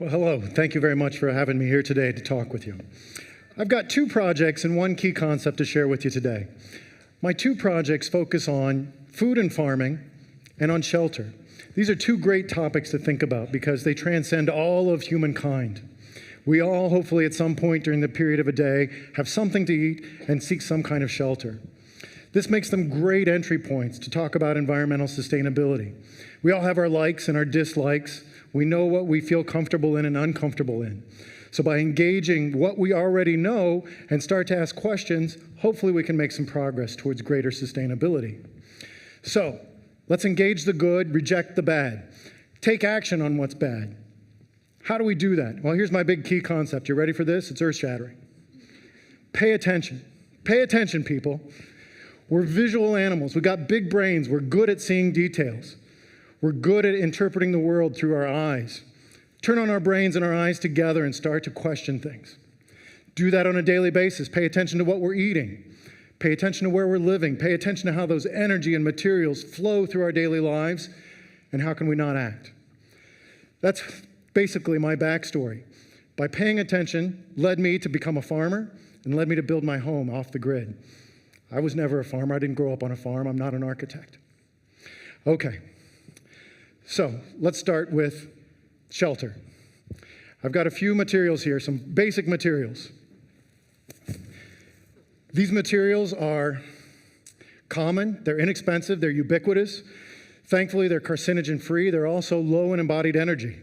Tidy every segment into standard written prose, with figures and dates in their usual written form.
Well, hello. Thank you very much for having me here today to talk with you. I've got two projects and one key concept to share with you today. My two projects focus on food and farming and on shelter. These are two great topics to think about because they transcend all of humankind. We all, hopefully at some point during the period of a day, have something to eat and seek some kind of shelter. This makes them great entry points to talk about environmental sustainability. We all have our likes and our dislikes. We know what we feel comfortable in and uncomfortable in. So by engaging what we already know and start to ask questions, hopefully we can make some progress towards greater sustainability. So let's engage the good, reject the bad. Take action on what's bad. How do we do that? Well, here's my big key concept. You ready for this? It's earth-shattering. Pay attention. Pay attention, people. We're visual animals. We've got big brains. We're good at seeing details. We're good at interpreting the world through our eyes. Turn on our brains and our eyes together and start to question things. Do that on a daily basis. Pay attention to what we're eating. Pay attention to where we're living. Pay attention to how those energy and materials flow through our daily lives, and how can we not act? That's basically my backstory. By paying attention led me to become a farmer and led me to build my home off the grid. I was never a farmer. I didn't grow up on a farm. I'm not an architect. Okay. So let's start with shelter. I've got a few materials here, some basic materials. These materials are common, they're inexpensive, they're ubiquitous. Thankfully, they're carcinogen-free. They're also low in embodied energy.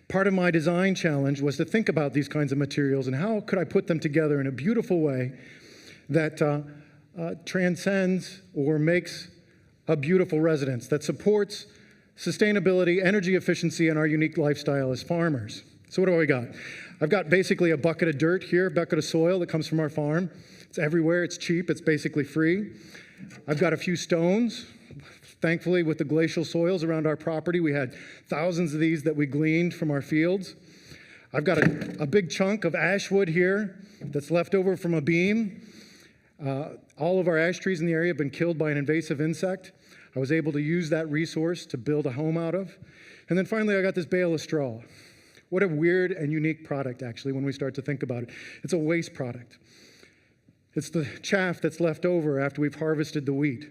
Part of my design challenge was to think about these kinds of materials and how could I put them together in a beautiful way that transcends or makes a beautiful residence, that supports sustainability, energy efficiency, and our unique lifestyle as farmers. So what do I got? I've got basically a bucket of dirt here, a bucket of soil that comes from our farm. It's everywhere, it's cheap, it's basically free. I've got a few stones. Thankfully, with the glacial soils around our property, we had thousands of these that we gleaned from our fields. I've got a big chunk of ash wood here that's left over from a beam. All of our ash trees in the area have been killed by an invasive insect. I was able to use that resource to build a home out of. And then finally, I got this bale of straw. What a weird and unique product, actually, when we start to think about it. It's a waste product. It's the chaff that's left over after we've harvested the wheat.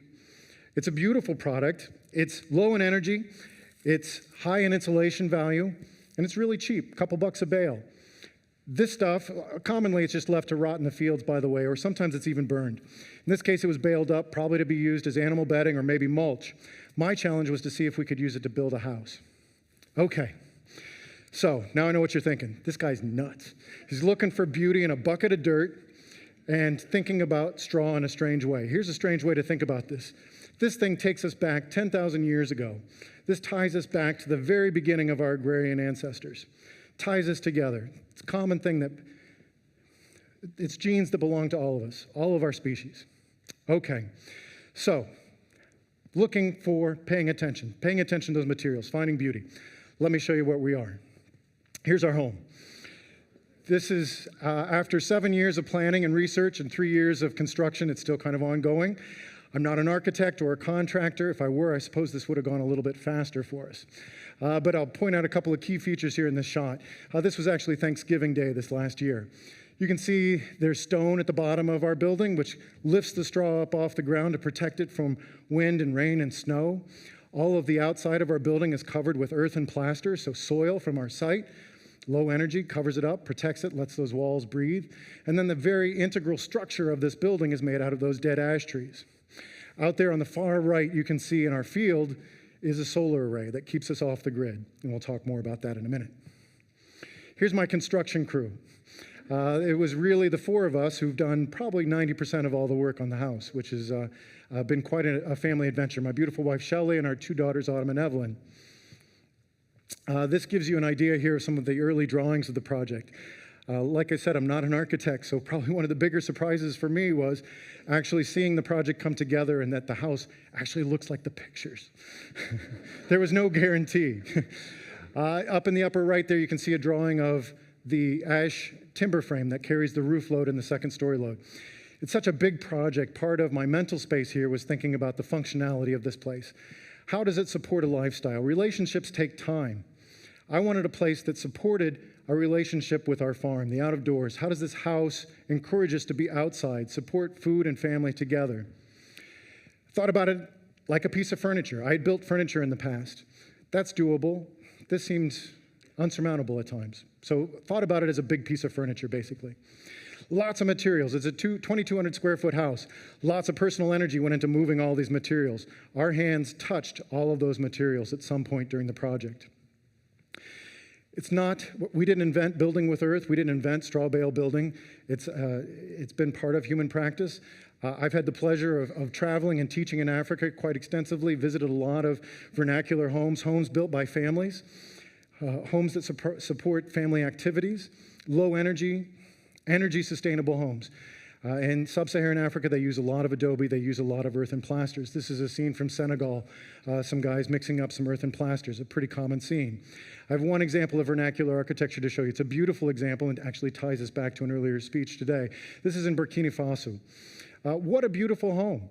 It's a beautiful product. It's low in energy. It's high in insulation value. And it's really cheap, a couple bucks a bale. This stuff, commonly it's just left to rot in the fields, by the way, or sometimes it's even burned. In this case, it was baled up, probably to be used as animal bedding or maybe mulch. My challenge was to see if we could use it to build a house. Okay, so now I know what you're thinking. This guy's nuts. He's looking for beauty in a bucket of dirt and thinking about straw in a strange way. Here's a strange way to think about this. This thing takes us back 10,000 years ago. This ties us back to the very beginning of our agrarian ancestors. Ties us together. It's a common thing that it's genes that belong to all of us, all of our species. Okay, so looking for paying attention to those materials, finding beauty. Let me show you where we are. Here's our home. This is after 7 years of planning and research and 3 years of construction. It's still kind of ongoing. I'm not an architect or a contractor. If I were, I suppose this would have gone a little bit faster for us. But I'll point out a couple of key features here in this shot. This was actually Thanksgiving Day this last year. You can see there's stone at the bottom of our building, which lifts the straw up off the ground to protect it from wind and rain and snow. All of the outside of our building is covered with earth and plaster, so soil from our site. Low energy covers it up, protects it, lets those walls breathe. And then the very integral structure of this building is made out of those dead ash trees. Out there on the far right, you can see in our field is a solar array that keeps us off the grid. And we'll talk more about that in a minute. Here's my construction crew. It was really the four of us who've done probably 90% of all the work on the house, which has been quite a family adventure. My beautiful wife, Shelley, and our two daughters, Autumn and Evelyn. This gives you an idea here of some of the early drawings of the project. Like I said, I'm not an architect, so probably one of the bigger surprises for me was actually seeing the project come together and that the house actually looks like the pictures. There was no guarantee. Up in the upper right there, you can see a drawing of the ash timber frame that carries the roof load and the second story load. It's such a big project. Part of my mental space here was thinking about the functionality of this place. How does it support a lifestyle? Relationships take time. I wanted a place that supported our relationship with our farm, the out of doors. How does this house encourage us to be outside, support food and family together? Thought about it like a piece of furniture. I had built furniture in the past. That's doable. This seemed unsurmountable at times. So thought about it as a big piece of furniture, basically. Lots of materials. It's a 2,200 square foot house. Lots of personal energy went into moving all these materials. Our hands touched all of those materials at some point during the project. We didn't invent building with earth. We didn't invent straw bale building. It's been part of human practice. I've had the pleasure of traveling and teaching in Africa quite extensively, visited a lot of vernacular homes built by families, homes that support family activities, low energy sustainable homes. In sub-Saharan Africa, they use a lot of adobe. They use a lot of earth and plasters. This is a scene from Senegal, some guys mixing up some earth and plasters, a pretty common scene. I have one example of vernacular architecture to show you. It's a beautiful example and actually ties us back to an earlier speech today. This is in Burkina Faso. What a beautiful home.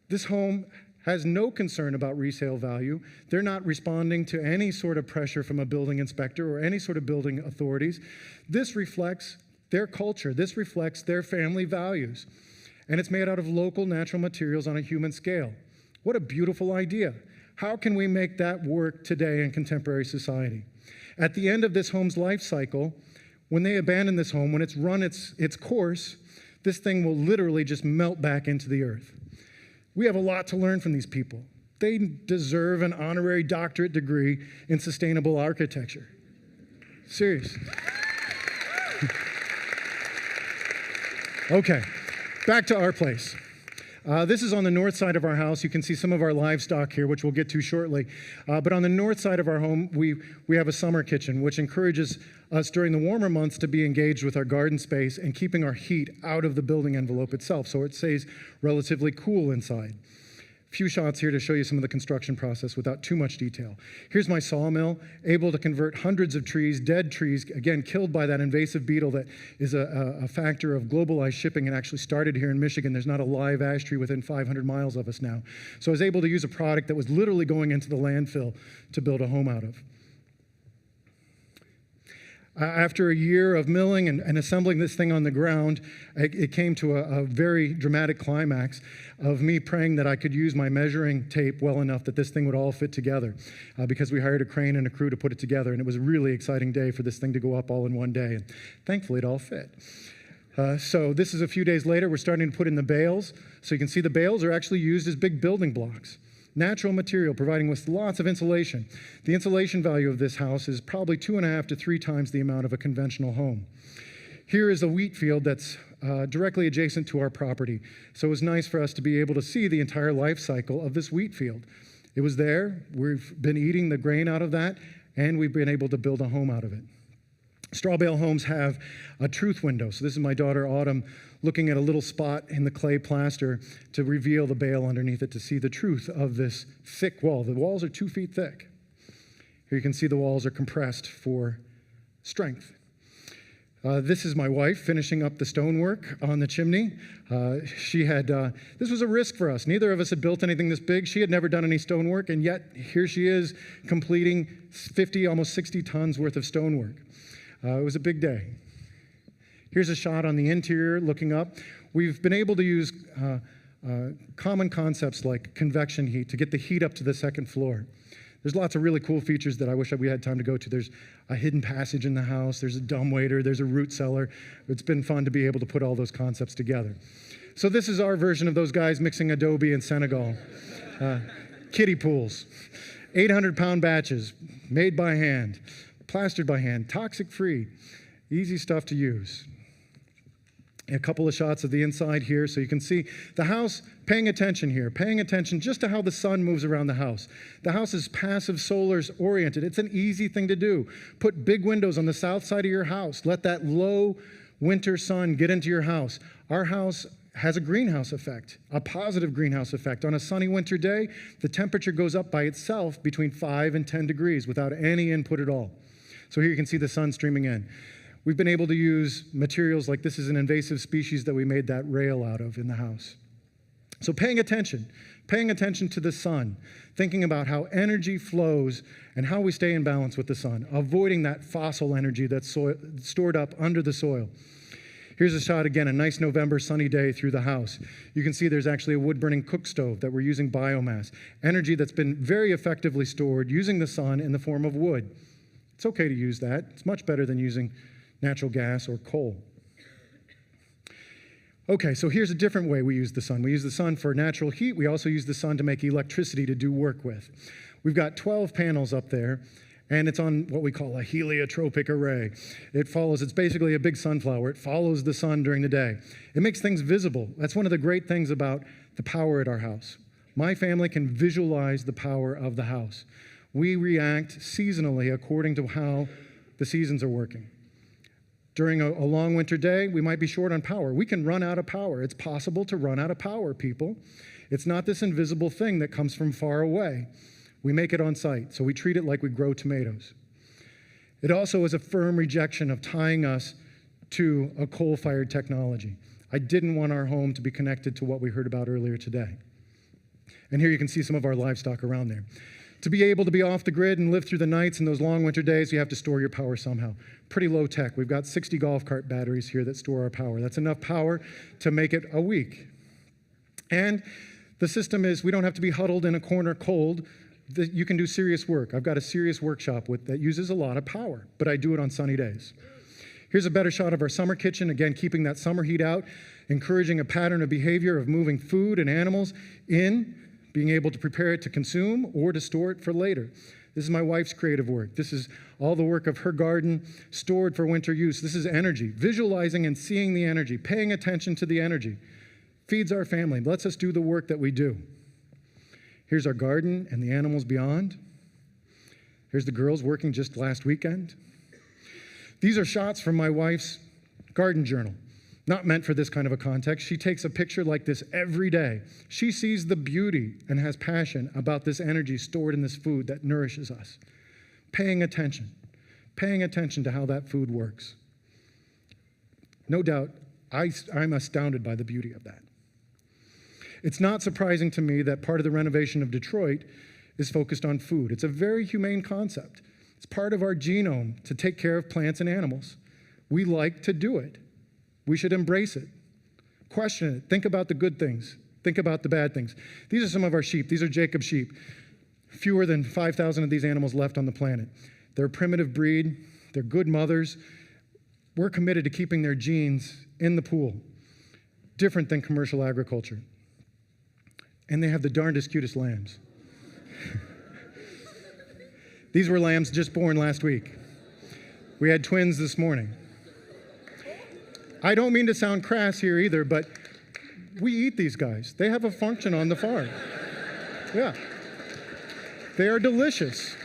This home has no concern about resale value. They're not responding to any sort of pressure from a building inspector or any sort of building authorities. This reflects their culture. This reflects their family values. And it's made out of local natural materials on a human scale. What a beautiful idea. How can we make that work today in contemporary society? At the end of this home's life cycle, when they abandon this home, when it's run its course, this thing will literally just melt back into the earth. We have a lot to learn from these people. They deserve an honorary doctorate degree in sustainable architecture. Serious. Okay, back to our place. This is on the north side of our house. You can see some of our livestock here, which we'll get to shortly. But on the north side of our home, we have a summer kitchen, which encourages us during the warmer months to be engaged with our garden space and keeping our heat out of the building envelope itself, so it stays relatively cool inside. Few shots here to show you some of the construction process without too much detail. Here's my sawmill, able to convert hundreds of trees, dead trees, again, killed by that invasive beetle that is a factor of globalized shipping and actually started here in Michigan. There's not a live ash tree within 500 miles of us now. So I was able to use a product that was literally going into the landfill to build a home out of. After a year of milling and assembling this thing on the ground, it came to a very dramatic climax of me praying that I could use my measuring tape well enough that this thing would all fit together, because we hired a crane and a crew to put it together, and it was a really exciting day for this thing to go up all in one day, and thankfully it all fit. So this is a few days later. We're starting to put in the bales. So you can see the bales are actually used as big building blocks. Natural material, providing with lots of insulation. The insulation value of this house is probably 2.5 to 3 times the amount of a conventional home. Here is a wheat field that's directly adjacent to our property. So it was nice for us to be able to see the entire life cycle of this wheat field. It was there. We've been eating the grain out of that, and we've been able to build a home out of it. Straw bale homes have a truth window. So this is my daughter, Autumn, looking at a little spot in the clay plaster to reveal the bale underneath it to see the truth of this thick wall. The walls are 2 feet thick. Here you can see the walls are compressed for strength. This is my wife finishing up the stonework on the chimney. This was a risk for us. Neither of us had built anything this big. She had never done any stonework, and yet here she is completing 50, almost 60 tons worth of stonework. It was a big day. Here's a shot on the interior looking up. We've been able to use common concepts like convection heat to get the heat up to the second floor. There's lots of really cool features that I wish we had time to go to. There's a hidden passage in the house. There's a dumbwaiter. There's a root cellar. It's been fun to be able to put all those concepts together. So this is our version of those guys mixing adobe in Senegal. Kiddie pools, 800-pound batches, made by hand, plastered by hand, toxic-free, easy stuff to use. A couple of shots of the inside here so you can see the house, paying attention here, paying attention just to how the sun moves around the house. The house is passive solars oriented. It's an easy thing to do. Put big windows on the south side of your house. Let that low winter sun get into your house. Our house has a greenhouse effect, a positive greenhouse effect. On a sunny winter day, the temperature goes up by itself between 5 and 10 degrees without any input at all. So here you can see the sun streaming in. We've been able to use materials like this is an invasive species that we made that rail out of in the house. So paying attention Paying attention to the sun, thinking about how energy flows and how we stay in balance with the sun, avoiding that fossil energy that's stored up under the soil. Here's a shot again, a nice November sunny day through the house. You can see there's actually a wood-burning cook stove that we're using biomass, energy that's been very effectively stored using the sun in the form of wood. It's okay to use that. It's much better than using natural gas or coal. Okay, so here's a different way we use the sun. We use the sun for natural heat. We also use the sun to make electricity to do work with. We've got 12 panels up there, and it's on what we call a heliotropic array. It's basically a big sunflower. It follows the sun during the day. It makes things visible. That's one of the great things about the power at our house. My family can visualize the power of the house. We react seasonally according to how the seasons are working. During a long winter day, we might be short on power. We can run out of power. It's possible to run out of power, people. It's not this invisible thing that comes from far away. We make it on site, so we treat it like we grow tomatoes. It also is a firm rejection of tying us to a coal-fired technology. I didn't want our home to be connected to what we heard about earlier today. And here you can see some of our livestock around there. To be able to be off the grid and live through the nights and those long winter days, you have to store your power somehow. Pretty low tech. We've got 60 golf cart batteries here that store our power. That's enough power to make it a week. And the system is, we don't have to be huddled in a corner cold. You can do serious work. I've got a serious workshop that uses a lot of power, but I do it on sunny days. Here's a better shot of our summer kitchen, again, keeping that summer heat out, encouraging a pattern of behavior of moving food and animals in, being able to prepare it to consume or to store it for later. This is my wife's creative work. This is all the work of her garden stored for winter use. This is energy, visualizing and seeing the energy, paying attention to the energy. Feeds our family, lets us do the work that we do. Here's our garden and the animals beyond. Here's the girls working just last weekend. These are shots from my wife's garden journal. Not meant for this kind of a context. She takes a picture like this every day. She sees the beauty and has passion about this energy stored in this food that nourishes us. Paying attention to how that food works. No doubt, I'm astounded by the beauty of that. It's not surprising to me that part of the renovation of Detroit is focused on food. It's a very humane concept. It's part of our genome to take care of plants and animals. We like to do it. We should embrace it. Question it. Think about the good things. Think about the bad things. These are some of our sheep. These are Jacob's sheep. Fewer than 5,000 of these animals left on the planet. They're a primitive breed. They're good mothers. We're committed to keeping their genes in the pool. Different than commercial agriculture. And they have the darndest, cutest lambs. These were lambs just born last week. We had twins this morning. I don't mean to sound crass here either, but we eat these guys. They have a function on the farm. Yeah. They are delicious.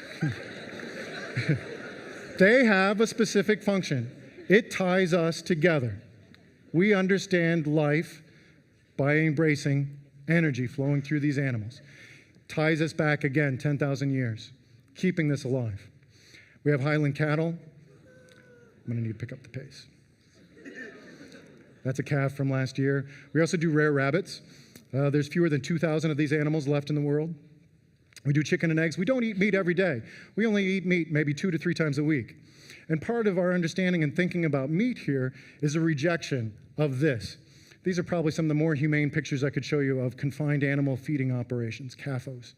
They have a specific function. It ties us together. We understand life by embracing energy flowing through these animals. Ties us back again 10,000 years, keeping this alive. We have Highland cattle. I'm going to need to pick up the pace. That's a calf from last year. We also do rare rabbits. There's fewer than 2,000 of these animals left in the world. We do chicken and eggs. We don't eat meat every day. We only eat meat maybe 2 to 3 times a week. And part of our understanding and thinking about meat here is a rejection of this. These are probably some of the more humane pictures I could show you of confined animal feeding operations, CAFOs.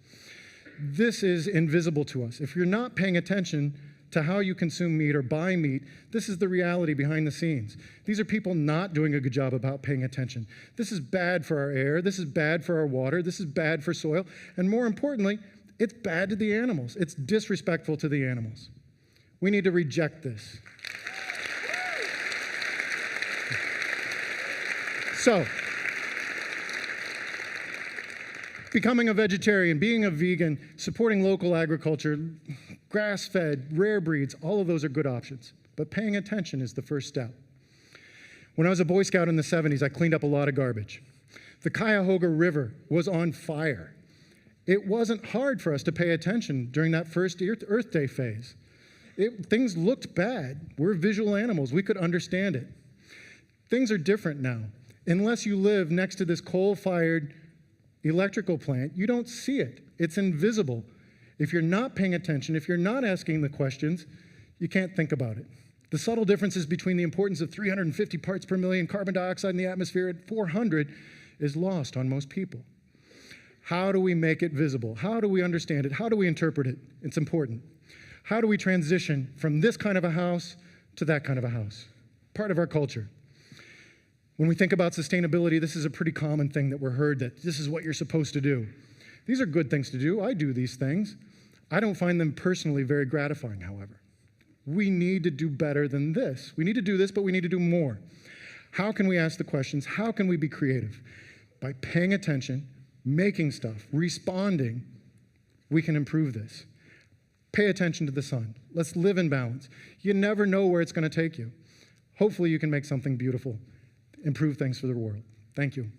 This is invisible to us. If you're not paying attention to how you consume meat or buy meat, this is the reality behind the scenes. These are people not doing a good job about paying attention. This is bad for our air. This is bad for our water. This is bad for soil. And more importantly, it's bad to the animals. It's disrespectful to the animals. We need to reject this. So, becoming a vegetarian, being a vegan, supporting local agriculture, grass-fed, rare breeds, all of those are good options. But paying attention is the first step. When I was a Boy Scout in the 70s, I cleaned up a lot of garbage. The Cuyahoga River was on fire. It wasn't hard for us to pay attention during that first Earth Day phase. Things looked bad. We're visual animals. We could understand it. Things are different now. Unless you live next to this coal-fired electrical plant, you don't see it. It's invisible. If you're not paying attention, if you're not asking the questions, you can't think about it. The subtle differences between the importance of 350 parts per million carbon dioxide in the atmosphere at 400 is lost on most people. How do we make it visible? How do we understand it? How do we interpret it? It's important. How do we transition from this kind of a house to that kind of a house? Part of our culture. When we think about sustainability, this is a pretty common thing that we're heard, that this is what you're supposed to do. These are good things to do. I do these things. I don't find them personally very gratifying, however. We need to do better than this. We need to do this, but we need to do more. How can we ask the questions? How can we be creative? By paying attention, making stuff, responding, we can improve this. Pay attention to the sun. Let's live in balance. You never know where it's going to take you. Hopefully you can make something beautiful, improve things for the world. Thank you.